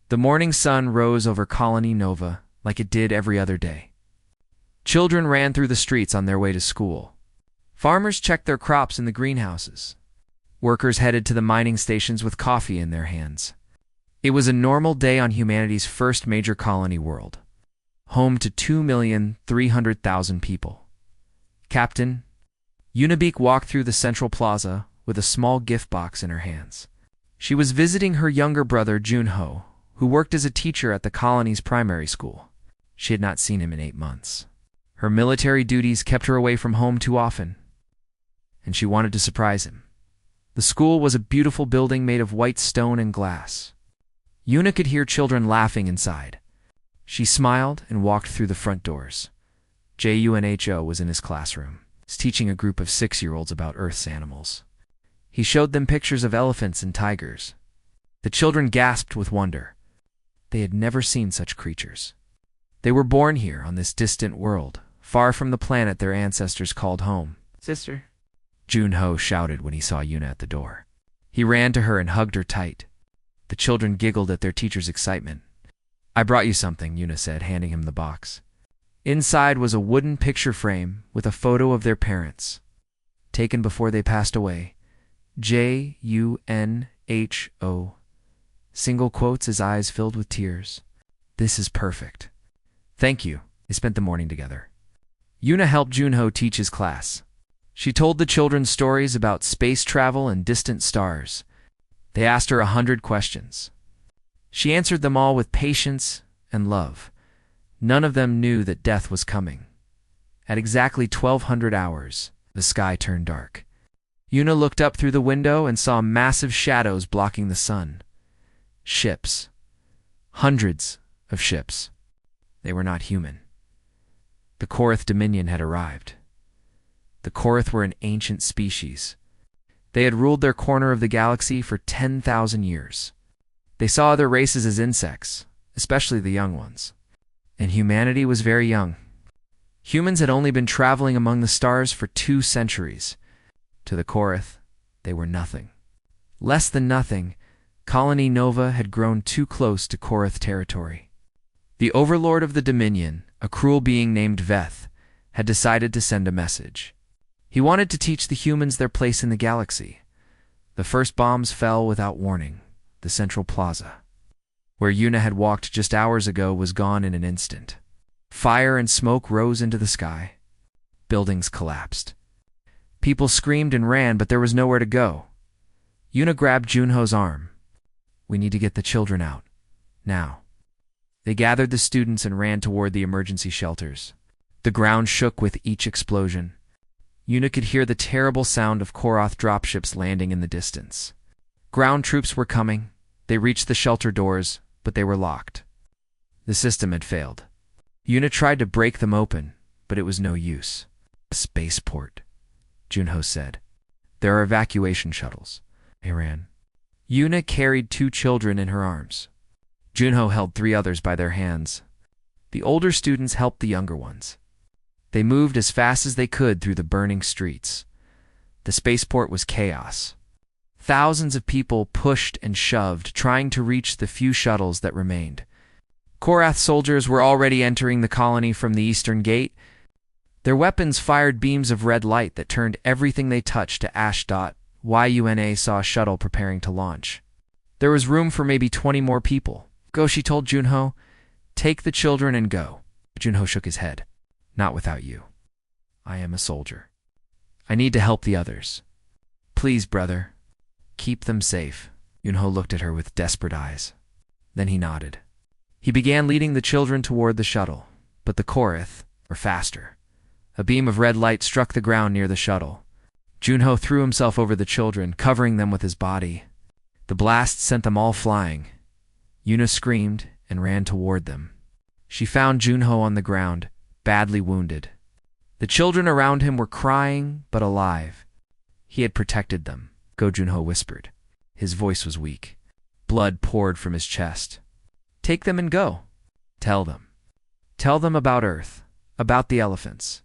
The morning sun rose over Colony Nova like it did every other day. Children ran through the streets on their way to school. Farmers checked their crops in the greenhouses. Workers headed to the mining stations with coffee in their hands. It was a normal day on humanity's first major colony world, home to 2,300,000 people. Captain Unibeak walked through the central plaza with a small gift box in her hands. She was visiting her younger brother Junho, who worked as a teacher at the colony's primary school. She had not seen him in 8 months. Her military duties kept her away from home too often, and she wanted to surprise him. The school was a beautiful building made of white stone and glass. Yuna could hear children laughing inside. She smiled and walked through the front doors. Junho was in his classroom, teaching a group of 6-year-olds about Earth's animals. He showed them pictures of elephants and tigers. The children gasped with wonder. They had never seen such creatures. They were born here on this distant world, far from the planet their ancestors called home. Sister, Junho shouted when he saw Yuna at the door. He ran to her and hugged her tight. The children giggled at their teacher's excitement. I brought you something, Yuna said, handing him the box. Inside was a wooden picture frame with a photo of their parents, taken before they passed away. Junho. Single quotes, his eyes filled with tears. This is perfect. Thank you. They spent the morning together. Yuna helped Junho teach his class. She told the children stories about space travel and distant stars. They asked her 100 questions. She answered them all with patience and love. None of them knew that death was coming. At exactly 1200 hours, the sky turned dark. Yuna looked up through the window and saw massive shadows blocking the sun. Ships. Hundreds of ships. They were not human. The Korath Dominion had arrived. The Korath were an ancient species. They had ruled their corner of the galaxy for 10,000 years. They saw other races as insects, especially the young ones. And humanity was very young. Humans had only been traveling among the stars for 2 centuries. To the Korath, they were nothing. Less than nothing, Colony Nova had grown too close to Korath territory. The overlord of the Dominion, a cruel being named Veth, had decided to send a message. He wanted to teach the humans their place in the galaxy. The first bombs fell without warning. The central plaza, where Yuna had walked just hours ago, was gone in an instant. Fire and smoke rose into the sky. Buildings collapsed. People screamed and ran, but there was nowhere to go. Yuna grabbed Junho's arm. We need to get the children out. Now. They gathered the students and ran toward the emergency shelters. The ground shook with each explosion. Yuna could hear the terrible sound of Korath dropships landing in the distance. Ground troops were coming. They reached the shelter doors, but they were locked. The system had failed. Yuna tried to break them open, but it was no use. A spaceport, Junho said. There are evacuation shuttles. They ran. Yuna carried 2 children in her arms. Junho held 3 others by their hands. The older students helped the younger ones. They moved as fast as they could through the burning streets. The spaceport was chaos. Thousands of people pushed and shoved, trying to reach the few shuttles that remained. Korath soldiers were already entering the colony from the eastern gate. Their weapons fired beams of red light that turned everything they touched to ash. Yuna saw a shuttle preparing to launch. There was room for maybe 20 more people. Go, she told Junho. Take the children and go. Junho shook his head. Not without you. I am a soldier. I need to help the others. Please, brother. Keep them safe. Junho looked at her with desperate eyes. Then he nodded. He began leading the children toward the shuttle, but the Korath were faster. A beam of red light struck the ground near the shuttle. Junho threw himself over the children, covering them with his body. The blast sent them all flying. Yuna screamed and ran toward them. She found Junho on the ground, badly wounded. The children around him were crying, but alive. He had protected them, Go Junho whispered. His voice was weak. Blood poured from his chest. Take them and go. Tell them. Tell them about Earth, about the elephants.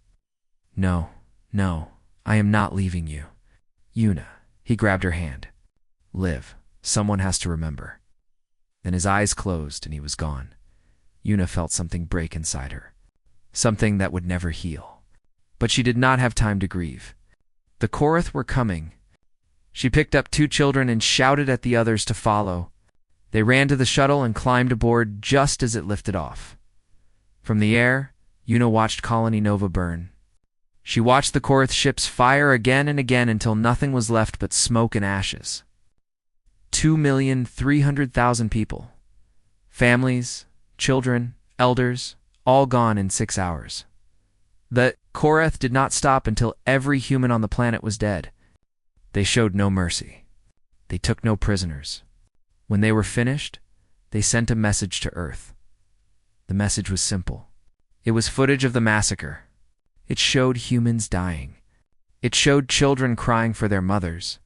No, no, I am not leaving you. Yuna, he grabbed her hand. Live. Someone has to remember. Then his eyes closed and he was gone. Una felt something break inside her. Something that would never heal. But she did not have time to grieve. The Korath were coming. She picked up 2 children and shouted at the others to follow. They ran to the shuttle and climbed aboard just as it lifted off. From the air, Una watched Colony Nova burn. She watched the Korath ships fire again and again until nothing was left but smoke and ashes. 2,300,000 people. Families, children, elders, all gone in 6 hours. The Korath did not stop until every human on the planet was dead. They showed no mercy. They took no prisoners. When they were finished, they sent a message to Earth. The message was simple. It was footage of the massacre. It showed humans dying. It showed children crying for their mothers.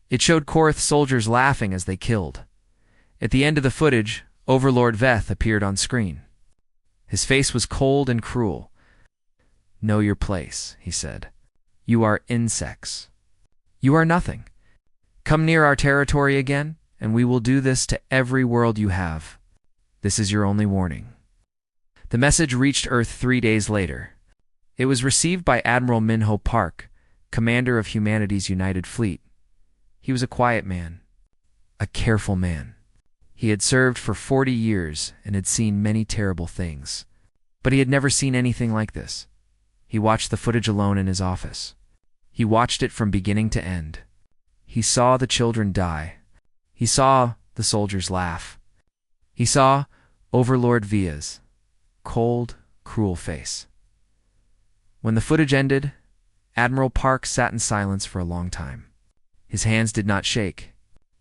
It showed Korath soldiers laughing as they killed. At the end of the footage, Overlord Veth appeared on screen. His face was cold and cruel. "Know your place," he said. "You are insects. You are nothing. Come near our territory again, and we will do this to every world you have. This is your only warning." The message reached Earth 3 days later. It was received by Admiral Minho Park, commander of humanity's United Fleet. He was a quiet man, a careful man. He had served for 40 years and had seen many terrible things. But he had never seen anything like this. He watched the footage alone in his office. He watched it from beginning to end. He saw the children die. He saw the soldiers laugh. He saw Overlord Via's cold, cruel face. When the footage ended, Admiral Park sat in silence for a long time. His hands did not shake.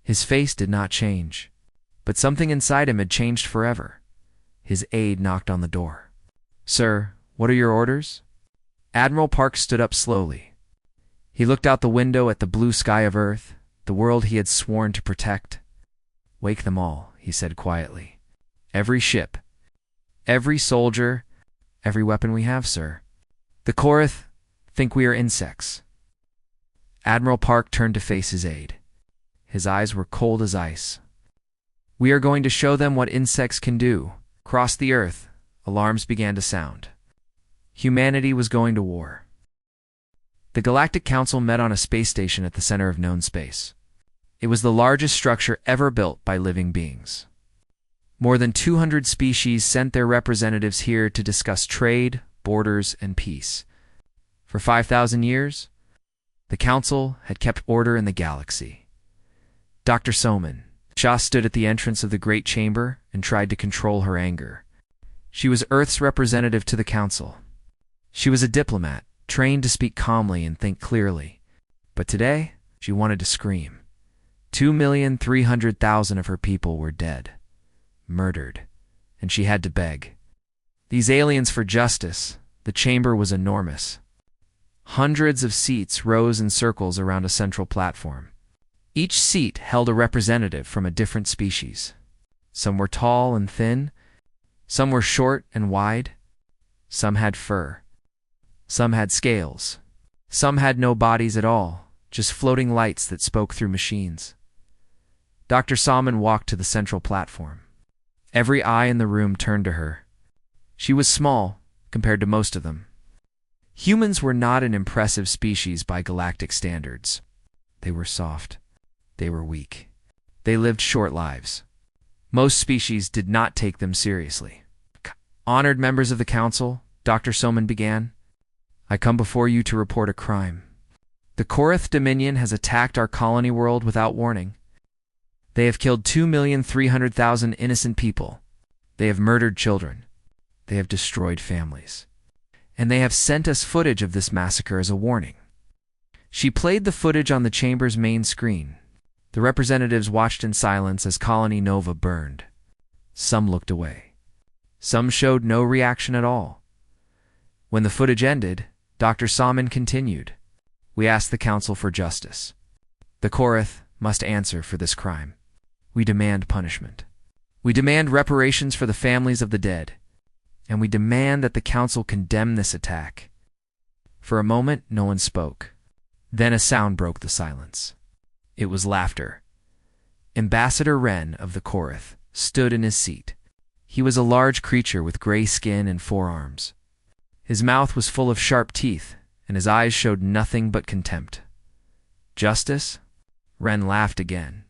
His face did not change. But something inside him had changed forever. His aide knocked on the door. "Sir, what are your orders?" Admiral Park stood up slowly. He looked out the window at the blue sky of Earth, the world he had sworn to protect. "Wake them all," he said quietly. "Every ship, every soldier, every weapon we have, sir. The Korath think we are insects." Admiral Park turned to face his aide. His eyes were cold as ice. "We are going to show them what insects can do." Across the Earth, alarms began to sound. Humanity was going to war. The Galactic Council met on a space station at the center of known space. It was the largest structure ever built by living beings. More than 200 species sent their representatives here to discuss trade, borders, and peace. For 5,000 years, the Council had kept order in the galaxy. Dr. Soman Shah stood at the entrance of the Great Chamber and tried to control her anger. She was Earth's representative to the Council. She was a diplomat, trained to speak calmly and think clearly. But today, she wanted to scream. 2,300,000 of her people were dead, murdered, and she had to beg. These aliens for justice. The chamber was enormous. Hundreds of seats rose in circles around a central platform. Each seat held a representative from a different species. Some were tall and thin. Some were short and wide. Some had fur. Some had scales. Some had no bodies at all, just floating lights that spoke through machines. Dr. Salmon walked to the central platform. Every eye in the room turned to her. She was small compared to most of them. Humans were not an impressive species by galactic standards. They were soft. They were weak. They lived short lives. Most species did not take them seriously. "Honored members of the Council," Dr. Soman began, "I come before you to report a crime. The Korath Dominion has attacked our colony world without warning. They have killed 2,300,000 innocent people. They have murdered children. They have destroyed families. And they have sent us footage of this massacre as a warning." She played the footage on the chamber's main screen. The representatives watched in silence as Colony Nova burned. Some looked away. Some showed no reaction at all. When the footage ended, Dr. Salmon continued. "We ask the Council for justice. The Korath must answer for this crime. We demand punishment. We demand reparations for the families of the dead. And we demand that the Council condemn this attack." For a moment, no one spoke. Then a sound broke the silence. It was laughter. Ambassador Wren of the Korath stood in his seat. He was a large creature with gray skin and 4 arms. His mouth was full of sharp teeth, and his eyes showed nothing but contempt. Justice? Ren laughed again.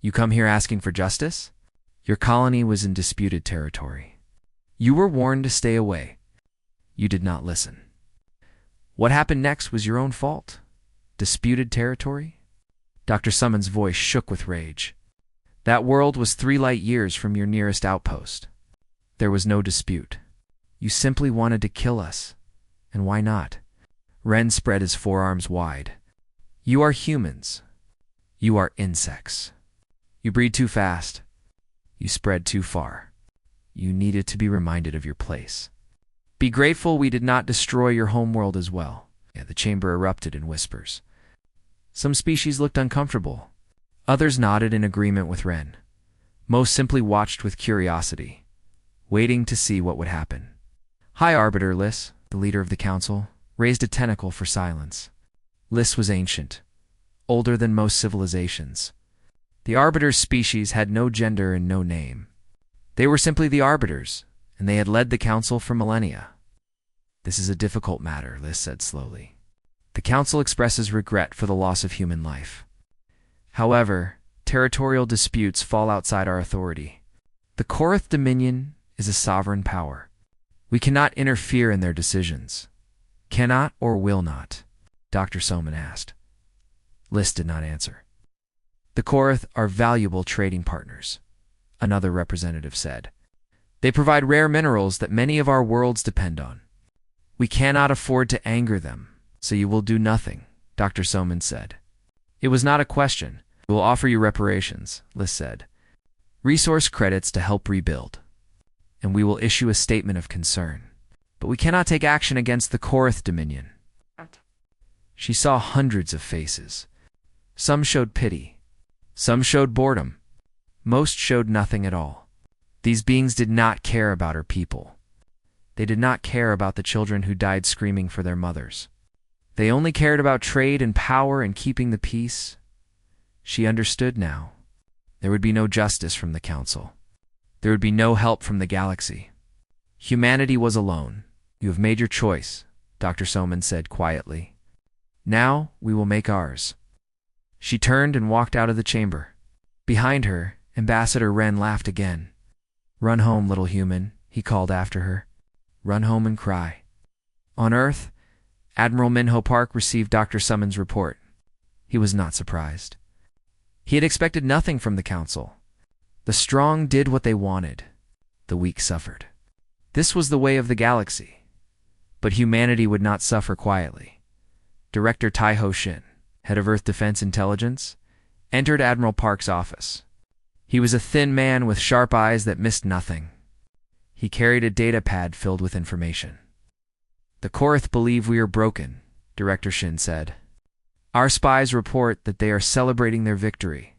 You come here asking for justice? Your colony was in disputed territory. You were warned to stay away. You did not listen. What happened next was your own fault. Disputed territory? Dr. Summon's voice shook with rage. That world was 3 light years from your nearest outpost. There was no dispute. You simply wanted to kill us. And why not? Ren spread his forearms wide. You are humans. You are insects. You breed too fast. You spread too far. You needed to be reminded of your place. Be grateful we did not destroy your homeworld as well. The chamber erupted in whispers. Some species looked uncomfortable. Others nodded in agreement with Ren. Most simply watched with curiosity, waiting to see what would happen. High Arbiter Liss, the leader of the council, raised a tentacle for silence. Liss was ancient, older than most civilizations. The Arbiter's species had no gender and no name. They were simply the Arbiters, and they had led the council for millennia. This is a difficult matter, Liss said slowly. The council expresses regret for the loss of human life. However, territorial disputes fall outside our authority. The Korath Dominion is a sovereign power. We cannot interfere in their decisions. Cannot or will not? Dr. Soman asked. Liss did not answer. The Korath are valuable trading partners, another representative said. They provide rare minerals that many of our worlds depend on. We cannot afford to anger them, so you will do nothing, Dr. Soman said. It was not a question. We will offer you reparations, Liss said. Resource credits to help rebuild. And we will issue a statement of concern. But we cannot take action against the Korath Dominion. She saw hundreds of faces. Some showed pity. Some showed boredom. Most showed nothing at all. These beings did not care about her people. They did not care about the children who died screaming for their mothers. They only cared about trade and power and keeping the peace. She understood now. There would be no justice from the council. There would be no help from the galaxy. Humanity was alone. You have made your choice, Dr. Soman said quietly. Now we will make ours. She turned and walked out of the chamber. Behind her, Ambassador Ren laughed again. Run home, little human, he called after her. Run home and cry. On Earth, Admiral Minho Park received Dr. Summon's report. He was not surprised. He had expected nothing from the council. The strong did what they wanted. The weak suffered. This was the way of the galaxy. But humanity would not suffer quietly. Director Tai-Ho Shin, head of Earth Defense Intelligence, entered Admiral Park's office. He was a thin man with sharp eyes that missed nothing. He carried a data pad filled with information. The Korath believe we are broken, Director Shin said. Our spies report that they are celebrating their victory.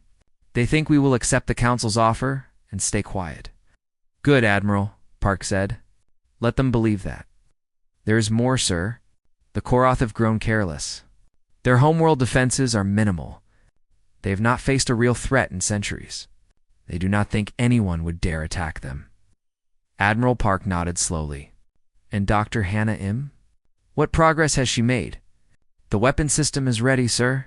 They think we will accept the council's offer and stay quiet. Good, Admiral, Park said. Let them believe that. There is more, sir. The Korath have grown careless. Their homeworld defenses are minimal. They have not faced a real threat in centuries. They do not think anyone would dare attack them. Admiral Park nodded slowly. And Dr. Hannah Im? What progress has she made? The weapon system is ready, sir.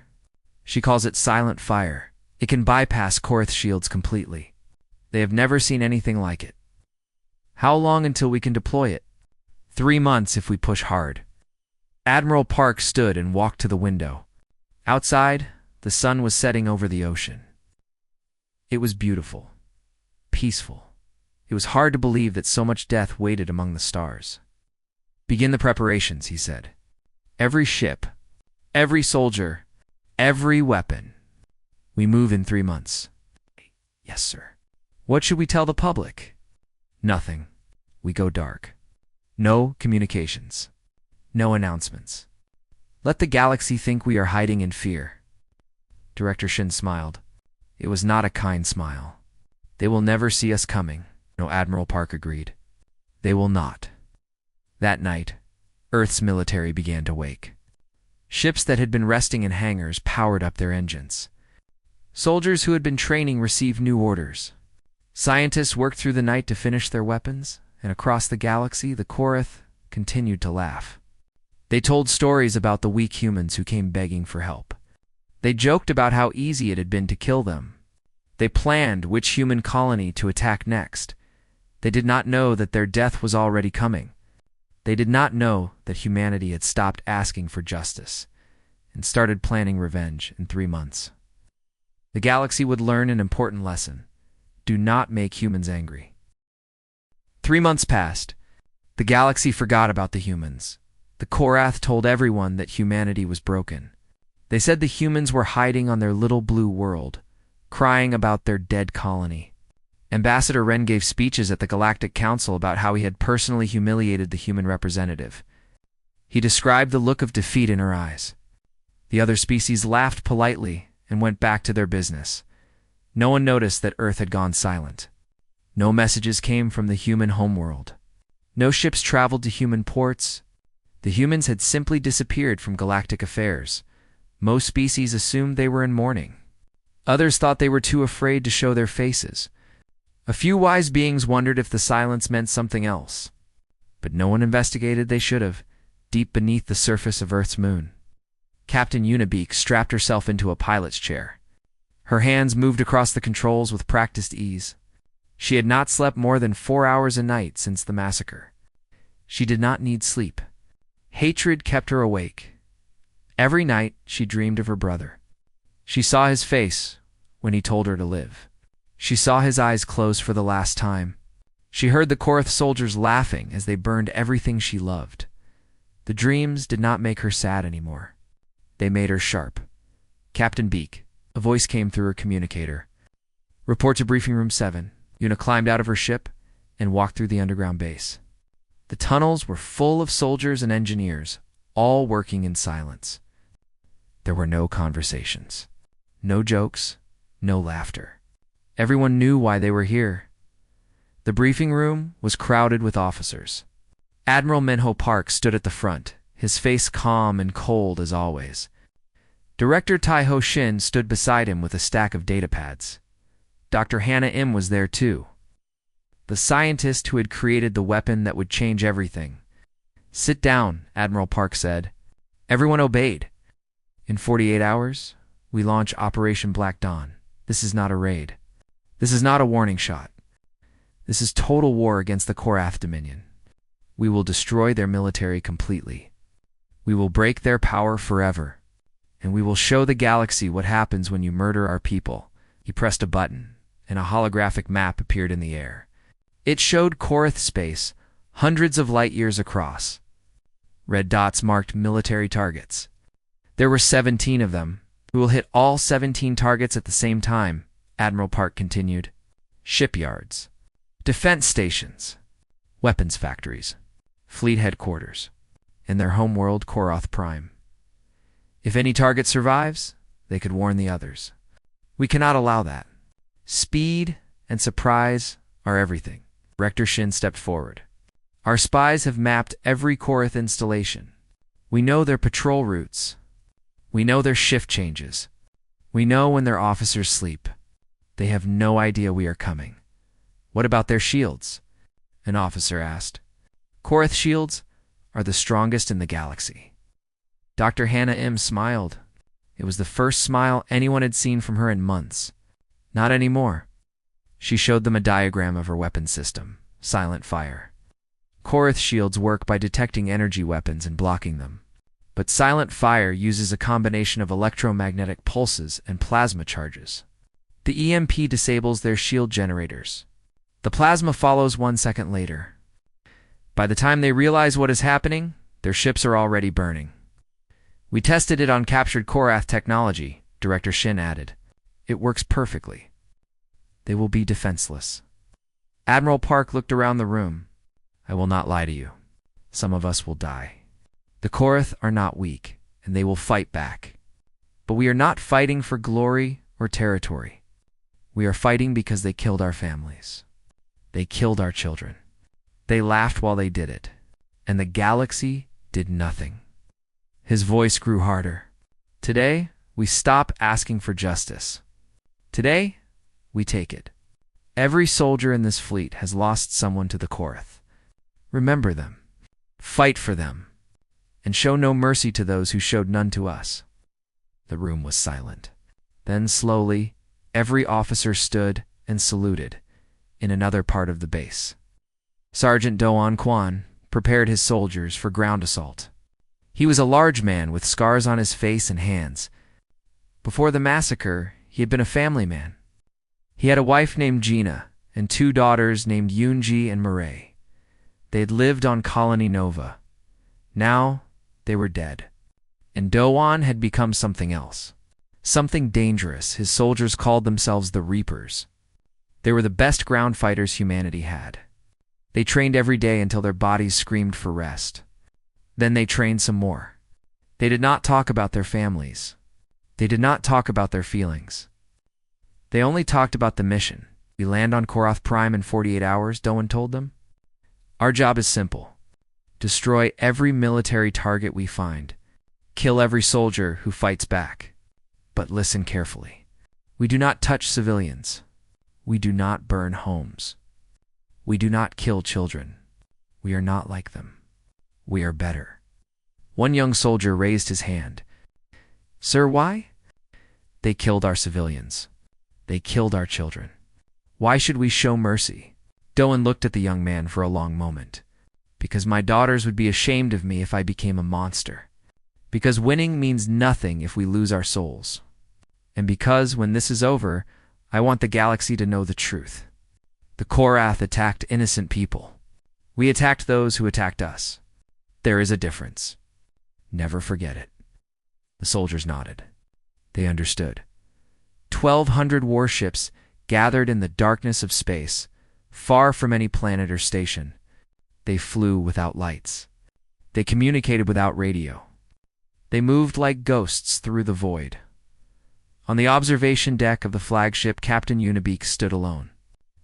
She calls it Silent Fire. It can bypass Korath shields completely. They have never seen anything like it. How long until we can deploy it? 3 months if we push hard. Admiral Park stood and walked to the window. Outside, the sun was setting over the ocean. It was beautiful, peaceful. It was hard to believe that so much death waited among the stars. Begin the preparations, he said. Every ship, every soldier, every weapon. We move in 3 months. Yes, sir. What should we tell the public? Nothing. We go dark. No communications. No announcements. Let the galaxy think we are hiding in fear. Director Shin smiled. It was not a kind smile. They will never see us coming. No, Admiral Park agreed. They will not. That night, Earth's military began to wake. Ships that had been resting in hangars powered up their engines. Soldiers who had been training received new orders. Scientists worked through the night to finish their weapons, and across the galaxy, the Korath continued to laugh. They told stories about the weak humans who came begging for help. They joked about how easy it had been to kill them. They planned which human colony to attack next. They did not know that their death was already coming. They did not know that humanity had stopped asking for justice and started planning revenge in 3 months. The galaxy would learn an important lesson. Do not make humans angry. 3 months passed. The galaxy forgot about the humans. The Korath told everyone that humanity was broken. They said the humans were hiding on their little blue world, crying about their dead colony. Ambassador Wren gave speeches at the Galactic Council about how he had personally humiliated the human representative. He described the look of defeat in her eyes. The other species laughed politely and went back to their business. No one noticed that Earth had gone silent. No messages came from the human homeworld. No ships traveled to human ports. The humans had simply disappeared from galactic affairs. Most species assumed they were in mourning. Others thought they were too afraid to show their faces. A few wise beings wondered if the silence meant something else. But no one investigated they should have, deep beneath the surface of Earth's moon. Captain Unibeak strapped herself into a pilot's chair. Her hands moved across the controls with practiced ease. She had not slept more than 4 hours a night since the massacre. She did not need sleep. Hatred kept her awake. Every night she dreamed of her brother. She saw his face when he told her to live. She saw his eyes close for the last time. She heard the Korath soldiers laughing as they burned everything she loved. The dreams did not make her sad anymore. They made her sharp. Captain Beak, a voice came through her communicator. Report to Briefing Room 7. Una climbed out of her ship and walked through the underground base. The tunnels were full of soldiers and engineers, all working in silence. There were no conversations, no jokes, no laughter. Everyone knew why they were here. The briefing room was crowded with officers. Admiral Minho Park stood at the front, his face calm and cold as always. Director Tai Ho Shin stood beside him with a stack of datapads. Dr. Hannah Im was there too, the scientist who had created the weapon that would change everything. Sit down, Admiral Park said. Everyone obeyed. In 48 hours, we launch Operation Black Dawn. This is not a raid. This is not a warning shot. This is total war against the Korath Dominion. We will destroy their military completely. We will break their power forever. And we will show the galaxy what happens when you murder our people. He pressed a button, and a holographic map appeared in the air. It showed Korath space, hundreds of light years across. Red dots marked military targets. There were 17 of them. We will hit all 17 targets at the same time, Admiral Park continued. Shipyards, defense stations, weapons factories, fleet headquarters, and their homeworld Korath Prime. If any target survives, they could warn the others. We cannot allow that. Speed and surprise are everything. Rector Shin stepped forward. Our spies have mapped every Korath installation. We know their patrol routes. We know their shift changes. We know when their officers sleep. They have no idea we are coming. What about their shields? An officer asked. Korath shields are the strongest in the galaxy. Dr. Hannah Im smiled. It was the first smile anyone had seen from her in months. Not anymore. She showed them a diagram of her weapon system, Silent Fire. Korath shields work by detecting energy weapons and blocking them. But Silent Fire uses a combination of electromagnetic pulses and plasma charges. The EMP disables their shield generators. The plasma follows 1 second later. By the time they realize what is happening, their ships are already burning. We tested it on captured Korath technology, Director Shin added. It works perfectly. They will be defenseless. Admiral Park looked around the room. I will not lie to you. Some of us will die. The Korath are not weak, and they will fight back. But we are not fighting for glory or territory. We are fighting because they killed our families. They killed our children. They laughed while they did it, and the galaxy did nothing. His voice grew harder. Today, we stop asking for justice. Today, we take it. Every soldier in this fleet has lost someone to the Korath. Remember them, fight for them, and show no mercy to those who showed none to us." The room was silent. Then slowly, every officer stood and saluted in another part of the base. Sergeant Doan Kwan prepared his soldiers for ground assault. He was a large man with scars on his face and hands. Before the massacre, he had been a family man. He had a wife named Gina and 2 daughters named Yoonji and Mireille. They had lived on Colony Nova. Now, they were dead. And Doan had become something else. Something dangerous. His soldiers called themselves the Reapers. They were the best ground fighters humanity had. They trained every day until their bodies screamed for rest. Then they trained some more. They did not talk about their families. They did not talk about their feelings. They only talked about the mission. "We land on Korath Prime in 48 hours, Doan told them. "Our job is simple. Destroy every military target we find. Kill every soldier who fights back. But listen carefully. We do not touch civilians. We do not burn homes. We do not kill children. We are not like them. We are better." One young soldier raised his hand. "Sir, why?" "They killed our civilians. They killed our children. Why should we show mercy?" Doan looked at the young man for a long moment. "Because my daughters would be ashamed of me if I became a monster. Because winning means nothing if we lose our souls. And because, when this is over, I want the galaxy to know the truth. The Korath attacked innocent people. We attacked those who attacked us. There is a difference. Never forget it." The soldiers nodded. They understood. 1,200 warships gathered in the darkness of space, far from any planet or station. They flew without lights. They communicated without radio. They moved like ghosts through the void. On the observation deck of the flagship, Captain Unibeak stood alone.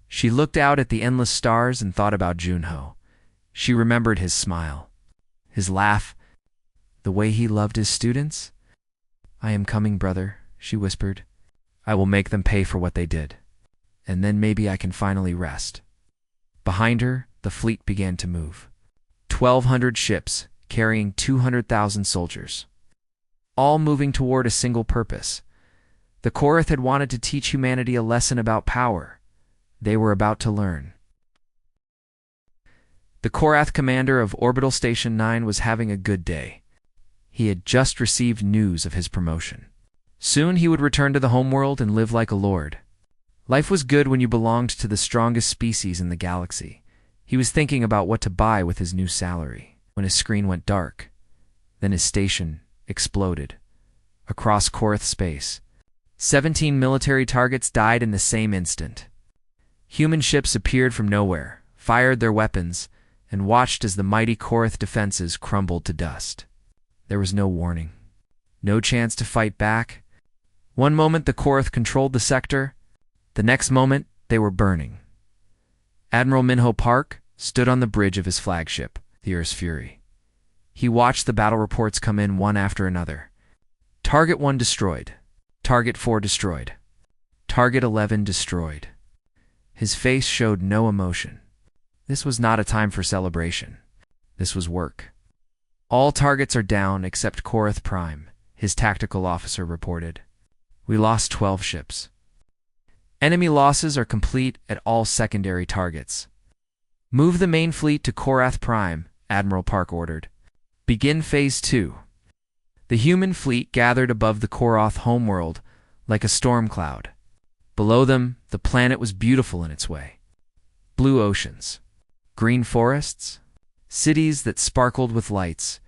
She looked out at the endless stars and thought about Junho. She remembered his smile, his laugh, the way he loved his students. "I am coming, brother," she whispered. "I will make them pay for what they did. And then maybe I can finally rest." Behind her, the fleet began to move. 1,200 ships carrying 200,000 soldiers, all moving toward a single purpose. The Korath had wanted to teach humanity a lesson about power. They were about to learn. The Korath commander of Orbital Station 9 was having a good day. He had just received news of his promotion. Soon he would return to the homeworld and live like a lord. Life was good when you belonged to the strongest species in the galaxy. He was thinking about what to buy with his new salary when his screen went dark. Then his station exploded. Across Korath space, 17 military targets died in the same instant. Human ships appeared from nowhere, fired their weapons, and watched as the mighty Korath defenses crumbled to dust. There was no warning, no chance to fight back. One moment the Korath controlled the sector, the next moment they were burning. Admiral Minho Park stood on the bridge of his flagship, the Earth's Fury. He watched the battle reports come in one after another. Target 1 destroyed. Target 4 destroyed. Target 11 destroyed. His face showed no emotion. This was not a time for celebration. This was work. "All targets are down except Korath Prime," his tactical officer reported. "We lost 12 ships. Enemy losses are complete at all secondary targets. Move the main fleet to Korath Prime," Admiral Park ordered. "Begin Phase 2. The human fleet gathered above the Korath homeworld like a storm cloud. Below them, the planet was beautiful in its way. Blue oceans, green forests, cities that sparkled with lights.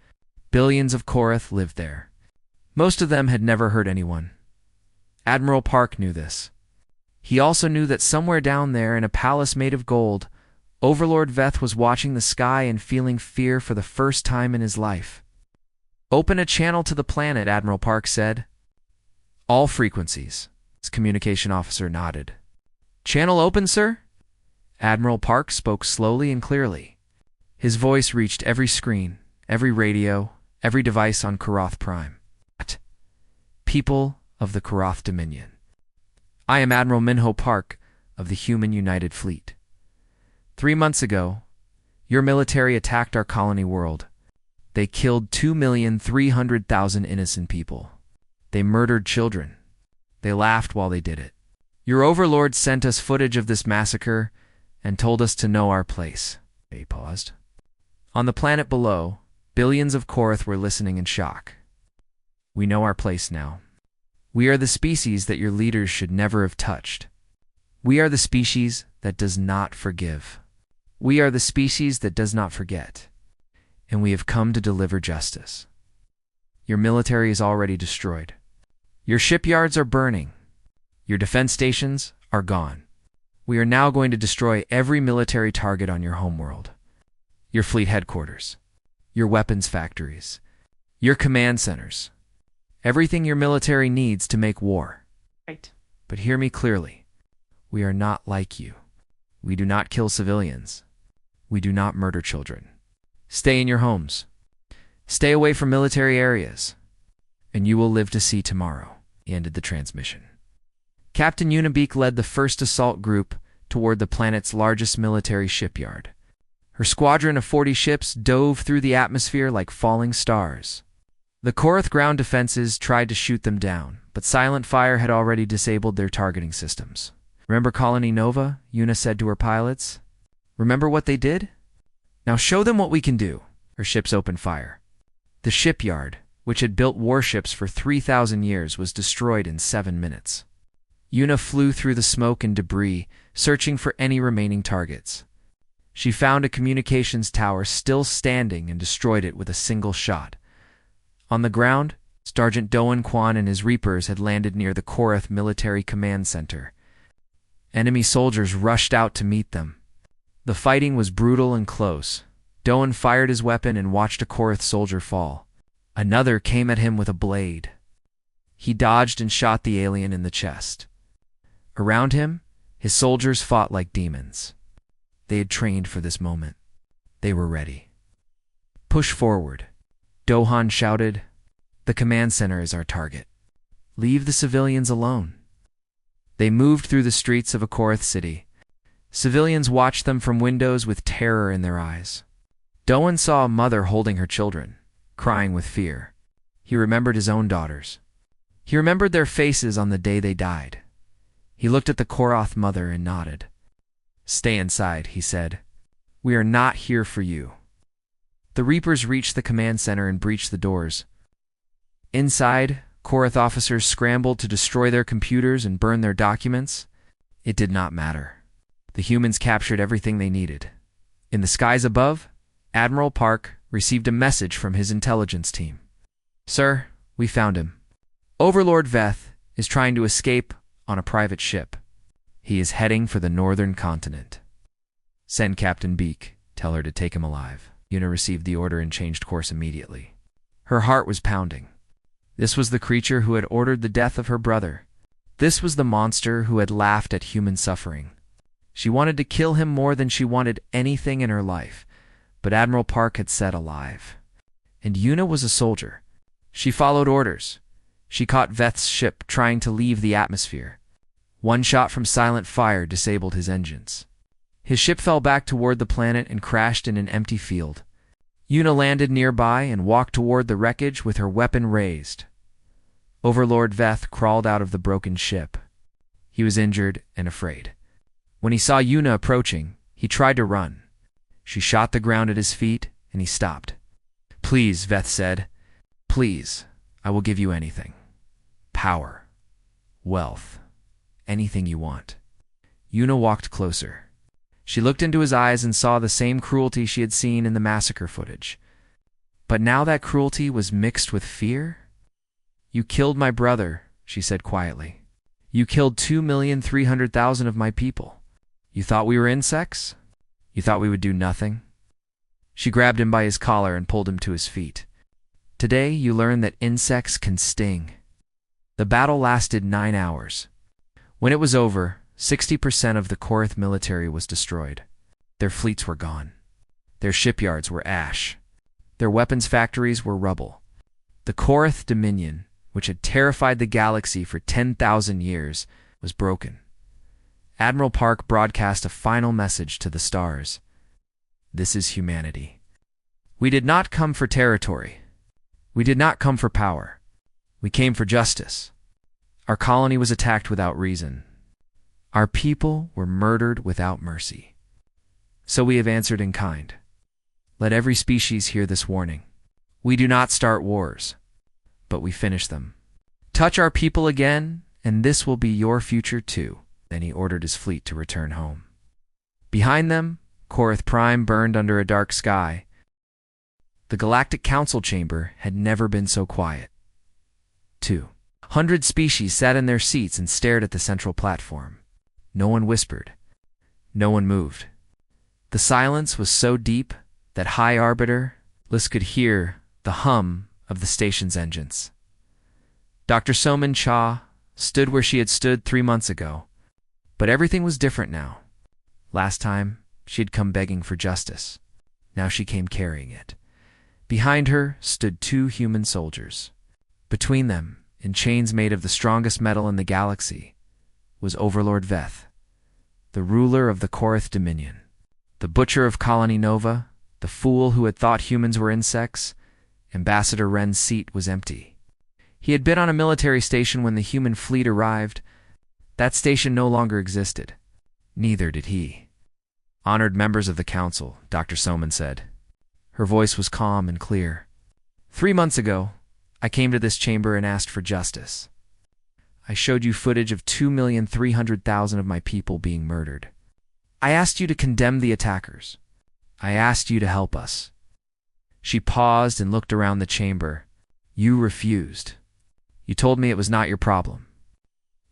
Billions of Korath lived there. Most of them had never hurt anyone. Admiral Park knew this. He also knew that somewhere down there in a palace made of gold, Overlord Veth was watching the sky and feeling fear for the first time in his life. "Open a channel to the planet," Admiral Park said. "All frequencies." His communication officer nodded. "Channel open, sir?" Admiral Park spoke slowly and clearly. His voice reached every screen, every radio, every device on Korath Prime. "People of the Korath Dominion. I am Admiral Minho Park, of the human United Fleet. 3 months ago, your military attacked our colony world. They killed 2,300,000 innocent people. They murdered children. They laughed while they did it. Your overlord sent us footage of this massacre and told us to know our place. They paused. On the planet below, billions of Korath were listening in shock. We know our place now. We are the species that your leaders should never have touched. We are the species that does not forgive. We are the species that does not forget. And we have come to deliver justice. Your military is already destroyed. Your shipyards are burning. Your defense stations are gone. We are now going to destroy every military target on your homeworld. Your fleet headquarters. Your weapons factories. Your command centers. Everything your military needs to make war. Right. But hear me clearly. We are not like you. We do not kill civilians. We do not murder children. Stay in your homes. Stay away from military areas. And you will live to see tomorrow. He ended the transmission. Captain Unibeak led the first assault group toward the planet's largest military shipyard. Her squadron of 40 ships dove through the atmosphere like falling stars. The Korath ground defenses tried to shoot them down, but silent fire had already disabled their targeting systems. Remember Colony Nova? Una said to her pilots. Remember what they did? Now show them what we can do. Her ships opened fire. The shipyard, which had built warships for 3,000 years, was destroyed in 7 minutes. Una flew through the smoke and debris, searching for any remaining targets. She found a communications tower still standing and destroyed it with a single shot. On the ground, Sergeant Doan Kwan and his Reapers had landed near the Korath Military Command Center. Enemy soldiers rushed out to meet them. The fighting was brutal and close. Doan fired his weapon and watched a Korath soldier fall. Another came at him with a blade. He dodged and shot the alien in the chest. Around him, his soldiers fought like demons. They had trained for this moment. They were ready. Push forward, Dohan shouted. The command center is our target. Leave the civilians alone. They moved through the streets of a Korath city. Civilians watched them from windows with terror in their eyes. Doan saw a mother holding her children, crying with fear. He remembered his own daughters. He remembered their faces on the day they died. He looked at the Korath mother and nodded. Stay inside, he said. We are not here for you. The Reapers reached the command center and breached the doors. Inside, Korath officers scrambled to destroy their computers and burn their documents. It did not matter. The humans captured everything they needed. In the skies above, Admiral Park received a message from his intelligence team. Sir, we found him. Overlord Veth is trying to escape on a private ship. He is heading for the northern continent. Send Captain Beak. Tell her to take him alive. Una received the order and changed course immediately. Her heart was pounding. This was the creature who had ordered the death of her brother. This was the monster who had laughed at human suffering. She wanted to kill him more than she wanted anything in her life, but Admiral Park had said alive. And Una was a soldier. She followed orders. She caught Veth's ship trying to leave the atmosphere. One shot from silent fire disabled his engines. His ship fell back toward the planet and crashed in an empty field. Una landed nearby and walked toward the wreckage with her weapon raised. Overlord Veth crawled out of the broken ship. He was injured and afraid. When he saw Una approaching, he tried to run. She shot the ground at his feet, and he stopped. Please, Veth said. Please, I will give you anything. Power. Wealth. Anything you want. Una walked closer. She looked into his eyes and saw the same cruelty she had seen in the massacre footage. But now that cruelty was mixed with fear. You killed my brother, she said quietly. You killed 2,300,000 of my people. You thought we were insects? You thought we would do nothing? She grabbed him by his collar and pulled him to his feet. Today you learned that insects can sting. The battle lasted 9 hours. When it was over, 60% of the Korath military was destroyed. Their fleets were gone. Their shipyards were ash. Their weapons factories were rubble. The Korath Dominion, which had terrified the galaxy for 10,000 years, was broken. Admiral Park broadcast a final message to the stars. This is humanity. We did not come for territory. We did not come for power. We came for justice. Our colony was attacked without reason. Our people were murdered without mercy. So we have answered in kind. Let every species hear this warning. We do not start wars, but we finish them. Touch our people again, and this will be your future too. Then he ordered his fleet to return home. Behind them, Korath Prime burned under a dark sky. The Galactic Council chamber had never been so quiet. 200 species sat in their seats and stared at the central platform. No one whispered. No one moved. The silence was so deep that High Arbiter Liss could hear the hum of the station's engines. Dr. Soman Cha stood where she had stood 3 months ago, but everything was different now. Last time, she had come begging for justice. Now she came carrying it. Behind her stood 2 human soldiers. Between them, in chains made of the strongest metal in the galaxy, was Overlord Veth, the ruler of the Korath Dominion, the butcher of Colony Nova, the fool who had thought humans were insects. Ambassador Wren's seat was empty. He had been on a military station when the human fleet arrived. That station no longer existed. Neither did he. Honored members of the council, Dr. Soman said. Her voice was calm and clear. 3 months ago, I came to this chamber and asked for justice. I showed you footage of 2,300,000 of my people being murdered. I asked you to condemn the attackers. I asked you to help us. She paused and looked around the chamber. You refused. You told me it was not your problem.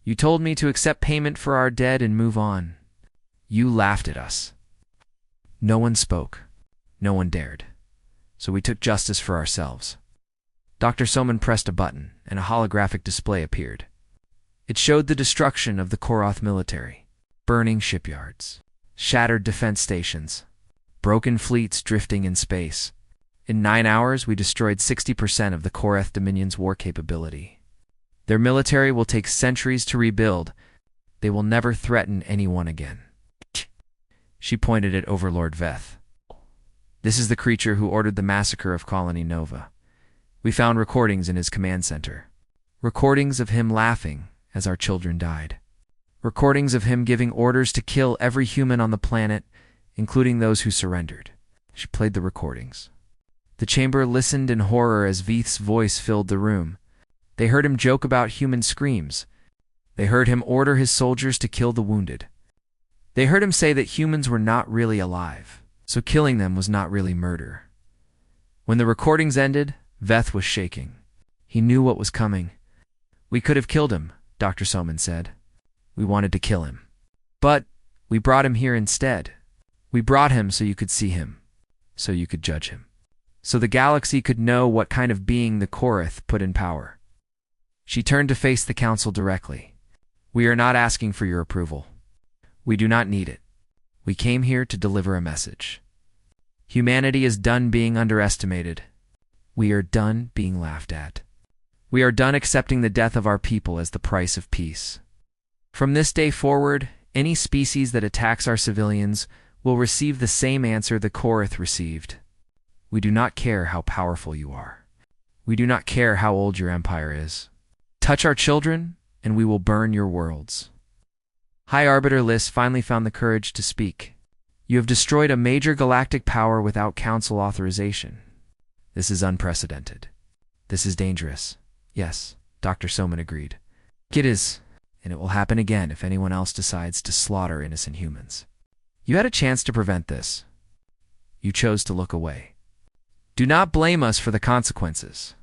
You told me to accept payment for our dead and move on. You laughed at us. No one spoke. No one dared. So we took justice for ourselves. Dr. Soman pressed a button, and a holographic display appeared. It showed the destruction of the Korath military, burning shipyards, shattered defense stations, broken fleets drifting in space. In 9 hours, we destroyed 60% of the Korath Dominion's war capability. Their military will take centuries to rebuild. They will never threaten anyone again. She pointed at Overlord Veth. This is the creature who ordered the massacre of Colony Nova. We found recordings in his command center. Recordings of him laughing as our children died. Recordings of him giving orders to kill every human on the planet, including those who surrendered. She played the recordings. The chamber listened in horror as Veth's voice filled the room. They heard him joke about human screams. They heard him order his soldiers to kill the wounded. They heard him say that humans were not really alive, so killing them was not really murder. When the recordings ended, Veth was shaking. He knew what was coming. We could have killed him, Dr. Soman said. We wanted to kill him. But we brought him here instead. We brought him so you could see him, so you could judge him, so the galaxy could know what kind of being the Korath put in power. She turned to face the council directly. We are not asking for your approval. We do not need it. We came here to deliver a message. Humanity is done being underestimated. We are done being laughed at. We are done accepting the death of our people as the price of peace. From this day forward, any species that attacks our civilians will receive the same answer the Korath received. We do not care how powerful you are. We do not care how old your empire is. Touch our children, and we will burn your worlds. High Arbiter Liss finally found the courage to speak. You have destroyed a major galactic power without council authorization. This is unprecedented. This is dangerous. Yes, Dr. Soman agreed. It is, and it will happen again if anyone else decides to slaughter innocent humans. You had a chance to prevent this. You chose to look away. Do not blame us for the consequences.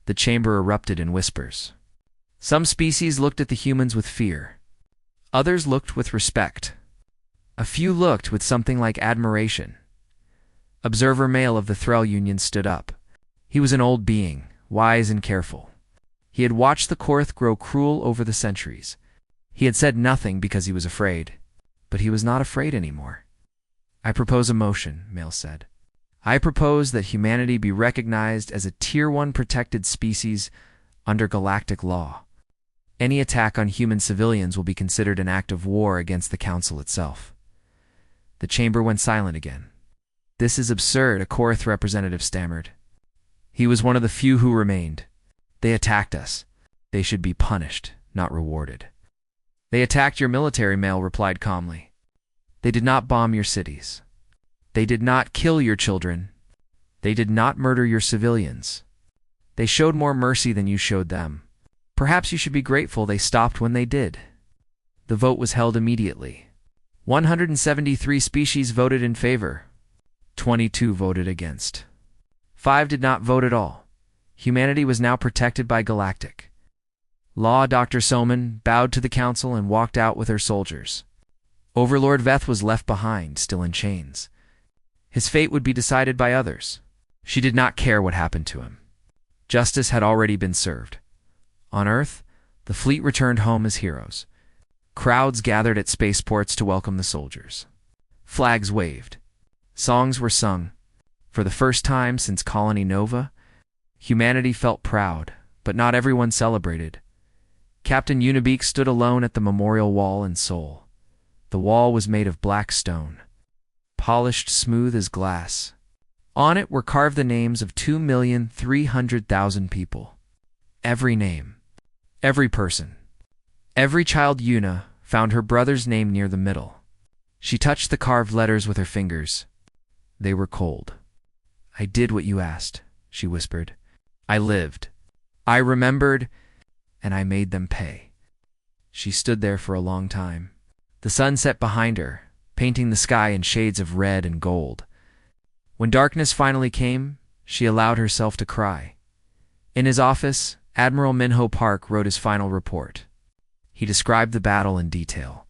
The chamber erupted in whispers. Some species looked at the humans with fear. Others looked with respect. A few looked with something like admiration. Observer Male of the Thrall Union stood up. He was an old being, wise and careful. He had watched the Korath grow cruel over the centuries. He had said nothing because he was afraid, but he was not afraid anymore. I propose a motion, Male said. I propose that humanity be recognized as a Tier 1 protected species under galactic law. Any attack on human civilians will be considered an act of war against the Council itself. The chamber went silent again. This is absurd, a Korath representative stammered. He was one of the few who remained. They attacked us. They should be punished, not rewarded. They attacked your military, Male replied calmly. They did not bomb your cities. They did not kill your children. They did not murder your civilians. They showed more mercy than you showed them. Perhaps you should be grateful they stopped when they did. The vote was held immediately. 173 species voted in favor. 22 voted against. 5 did not vote at all. Humanity was now protected by Galactic. Law Dr. Soman bowed to the council and walked out with her soldiers. Overlord Veth was left behind, still in chains. His fate would be decided by others. She did not care what happened to him. Justice had already been served. On Earth, the fleet returned home as heroes. Crowds gathered at spaceports to welcome the soldiers. Flags waved. Songs were sung. For the first time since Colony Nova, humanity felt proud, but not everyone celebrated. Captain Unibeak stood alone at the memorial wall in Seoul. The wall was made of black stone, polished smooth as glass. On it were carved the names of 2,300,000 people. Every name, every person, every child. Yuna found her brother's name near the middle. She touched the carved letters with her fingers. They were cold. I did what you asked, she whispered. I lived. I remembered, and I made them pay. She stood there for a long time. The sun set behind her, painting the sky in shades of red and gold. When darkness finally came, she allowed herself to cry. In his office, Admiral Minho Park wrote his final report. He described the battle in detail.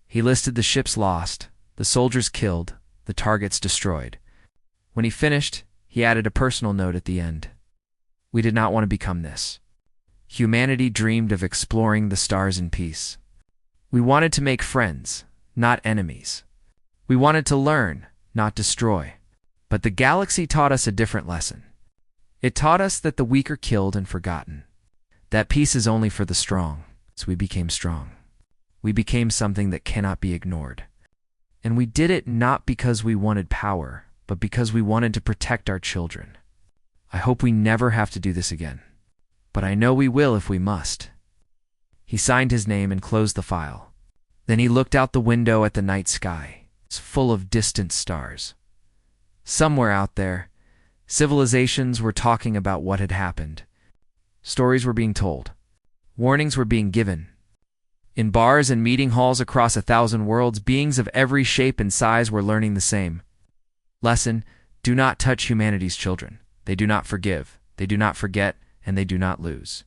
He listed the ships lost, the soldiers killed, the targets destroyed. When he finished, he added a personal note at the end. We did not want to become this. Humanity dreamed of exploring the stars in peace. We wanted to make friends, not enemies. We wanted to learn, not destroy. But the galaxy taught us a different lesson. It taught us that the weak are killed and forgotten. That peace is only for the strong, so we became strong. We became something that cannot be ignored. And we did it not because we wanted power, but because we wanted to protect our children. I hope we never have to do this again. But I know we will if we must. He signed his name and closed the file. Then he looked out the window at the night sky. It's full of distant stars. Somewhere out there, civilizations were talking about what had happened. Stories were being told. Warnings were being given. In bars and meeting halls across 1,000 worlds, beings of every shape and size were learning the same lesson: do not touch humanity's children. They do not forgive, they do not forget, and they do not lose.